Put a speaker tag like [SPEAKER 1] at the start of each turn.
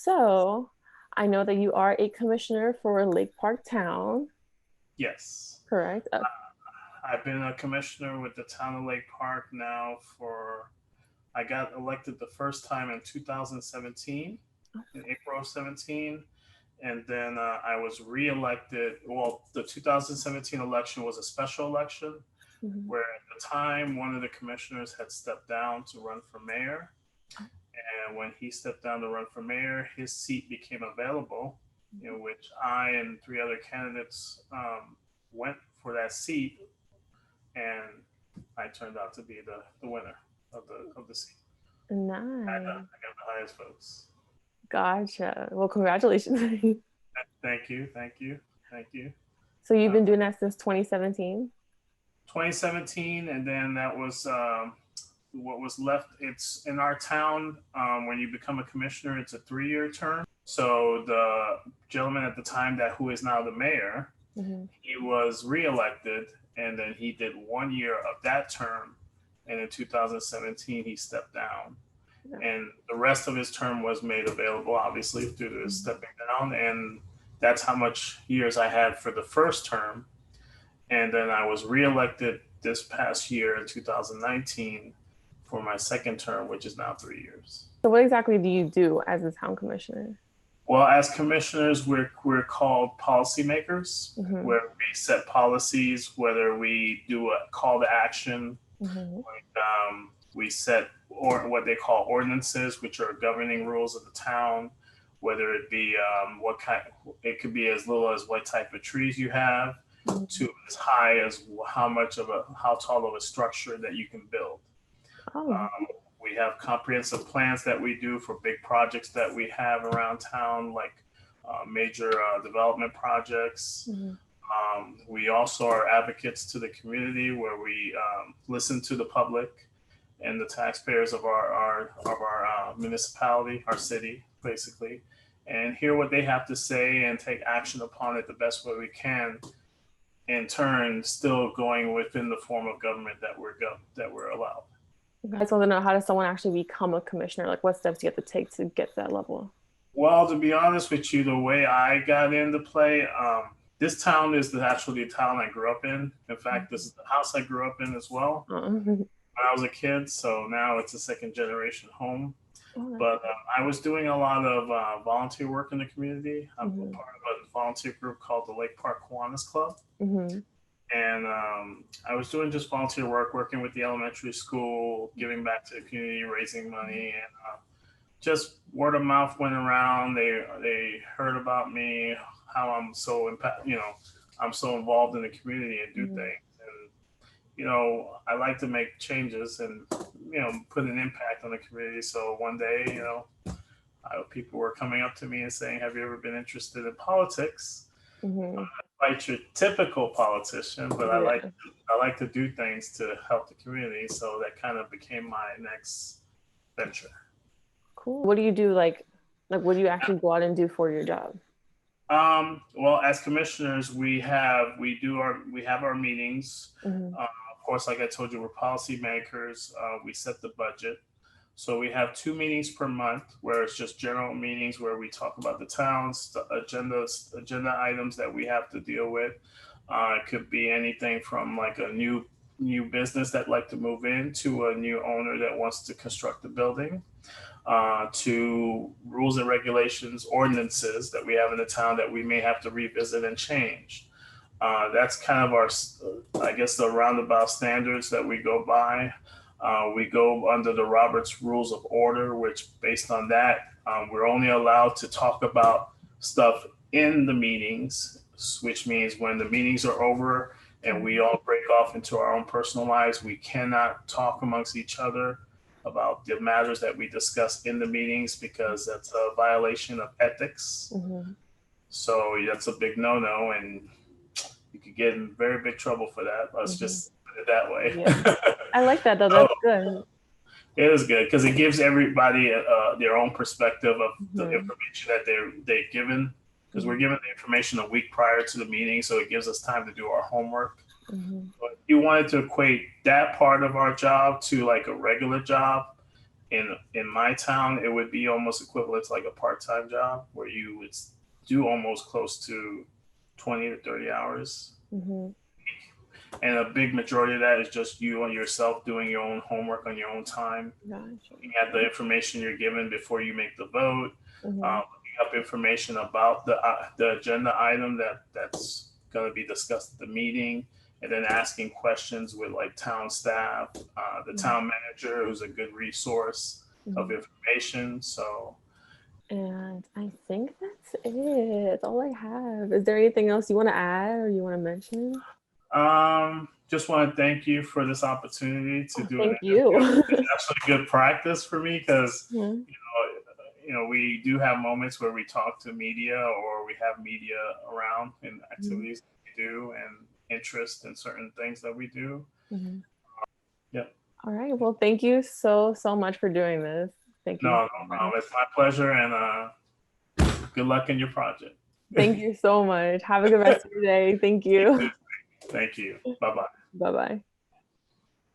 [SPEAKER 1] So I know that you are a commissioner for Lake Park Town,
[SPEAKER 2] Yes.
[SPEAKER 1] correct?
[SPEAKER 2] I've been a commissioner with the town of Lake Park now I got elected the first time in 2017, in April of 17. And then I was reelected. Well, the 2017 election was a special election
[SPEAKER 1] Mhm.
[SPEAKER 2] where at the time one of the commissioners had stepped down to run for mayor. And when he stepped down to run for mayor, his seat became available, in which I and three other candidates went for that seat, and I turned out to be the winner of the seat.
[SPEAKER 1] Nice.
[SPEAKER 2] I got the highest votes.
[SPEAKER 1] Gotcha. Well, congratulations.
[SPEAKER 2] Thank you, thank you, thank you.
[SPEAKER 1] So you've
[SPEAKER 2] Uh,
[SPEAKER 1] been doing that since 2017?
[SPEAKER 2] 2017, and then that was what was left. It's in our town. When you become a commissioner, it's a 3-year term. So the gentleman at the time that who is now the mayor,
[SPEAKER 1] Hmm.
[SPEAKER 2] he was reelected, and then he did 1 year of that term, and in 2017 he stepped down,
[SPEAKER 1] Yeah.
[SPEAKER 2] and the rest of his term was made available, obviously due to his
[SPEAKER 1] Mhm.
[SPEAKER 2] stepping down, and that's how much years I had for the first term, and then I was reelected this past year in 2019 for my second term, which is now 3 years.
[SPEAKER 1] So what exactly do you do as a town commissioner?
[SPEAKER 2] Well, as commissioners, we're called policymakers,
[SPEAKER 1] Hmm.
[SPEAKER 2] where we set policies, whether we do a call to action,
[SPEAKER 1] Hmm.
[SPEAKER 2] we set or what they call ordinances, which are governing rules of the town, whether it be what kind, it could be as little as what type of trees you have,
[SPEAKER 1] Hmm.
[SPEAKER 2] to as high as how tall of a structure that you can build.
[SPEAKER 1] Oh.
[SPEAKER 2] We have comprehensive plans that we do for big projects that we have around town, like major development projects.
[SPEAKER 1] Hmm.
[SPEAKER 2] We also are advocates to the community, where we listen to the public and the taxpayers of our municipality, our city, basically, and hear what they have to say and take action upon it the best way we can. In turn, still going within the form of government that we're allowed.
[SPEAKER 1] I just want to know, how does someone actually become a commissioner? Like what steps do you have to take to get to that level?
[SPEAKER 2] Well, to be honest with you, the way I got into play, this town is actually the town I grew up in. In fact, this is the house I grew up in as well
[SPEAKER 1] Oh.
[SPEAKER 2] when I was a kid. So now it's a second generation home.
[SPEAKER 1] Oh,
[SPEAKER 2] But I was doing a lot of volunteer work in the community. I'm a
[SPEAKER 1] hmm.
[SPEAKER 2] part of a volunteer group called the Lake Park Kiwanis Club.
[SPEAKER 1] Hmm.
[SPEAKER 2] And I was doing just volunteer work, working with the elementary school, giving back to the community, raising money, and just word of mouth went around. They heard about me, how I'm so involved in the community and do
[SPEAKER 1] Hmm.
[SPEAKER 2] things. And I like to make changes and put an impact on the community. So one day, people were coming up to me and saying, "Have you ever been interested in politics?"
[SPEAKER 1] Hmm.
[SPEAKER 2] Like your typical politician, but
[SPEAKER 1] Yeah.
[SPEAKER 2] I like to do things to help the community. So that kind of became my next venture.
[SPEAKER 1] Cool. What do you do like what do you actually go out and do for your job?
[SPEAKER 2] Well, as commissioners, we have our meetings.
[SPEAKER 1] Hmm.
[SPEAKER 2] Of course, like I told you, we're policymakers. We set the budget. So we have 2 meetings per month, where it's just general meetings where we talk about the towns, the agenda items that we have to deal with. It could be anything from like a new business that like to move in, to a new owner that wants to construct a building, to rules and regulations, ordinances that we have in the town that we may have to revisit and change. That's kind of I guess, the roundabout standards that we go by. We go under the Robert's Rules of Order, which, based on that, we're only allowed to talk about stuff in the meetings, which means when the meetings are over and we
[SPEAKER 1] Hmm.
[SPEAKER 2] all break off into our own personal lives, we cannot talk amongst each other about the matters that we discuss in the meetings, because that's a violation of ethics.
[SPEAKER 1] Hmm.
[SPEAKER 2] So that's a big no-no, and you could get in very big trouble for that. Let's
[SPEAKER 1] Hmm.
[SPEAKER 2] just put it that
[SPEAKER 1] Yeah.
[SPEAKER 2] way.
[SPEAKER 1] I like that though.
[SPEAKER 2] So
[SPEAKER 1] That's good.
[SPEAKER 2] it is good because it gives everybody their own perspective of the
[SPEAKER 1] Hmm.
[SPEAKER 2] information that they've given. Because we're
[SPEAKER 1] Hmm.
[SPEAKER 2] given the information a week prior to the meeting, so it gives us time to do our homework.
[SPEAKER 1] Hmm.
[SPEAKER 2] But if you wanted to equate that part of our job to like a regular job, in my town, it would be almost equivalent to like a part-time job where you would do almost close to 20 to 30 hours.
[SPEAKER 1] Mm-hmm.
[SPEAKER 2] And a big majority of that is just you and yourself doing your own homework on your own time,
[SPEAKER 1] Gotcha.
[SPEAKER 2] looking at the information you're given before you make the vote,
[SPEAKER 1] Mm-hmm.
[SPEAKER 2] looking up information about the agenda item that's going to be discussed at the meeting, and then asking questions with like town staff, the town manager, who's a good resource of information. So,
[SPEAKER 1] and I think that's it. That's all I have. Is there anything else you want to add or you want to mention?
[SPEAKER 2] just want to thank you for this opportunity to do an
[SPEAKER 1] Thank
[SPEAKER 2] interview.
[SPEAKER 1] you.
[SPEAKER 2] It's actually good practice for me because
[SPEAKER 1] Mhm.
[SPEAKER 2] we do have moments where we talk to media or we have media around in activities that we do and interest in certain things that we do.
[SPEAKER 1] Mhm.
[SPEAKER 2] Yep.
[SPEAKER 1] All right. Well, thank you so much for doing this. Thank you.
[SPEAKER 2] No problem. It's my pleasure, and good luck in your project.
[SPEAKER 1] Thank you so much. Have a good rest of your day. Thank you.
[SPEAKER 2] Thank you. Bye-bye.
[SPEAKER 1] Bye-bye.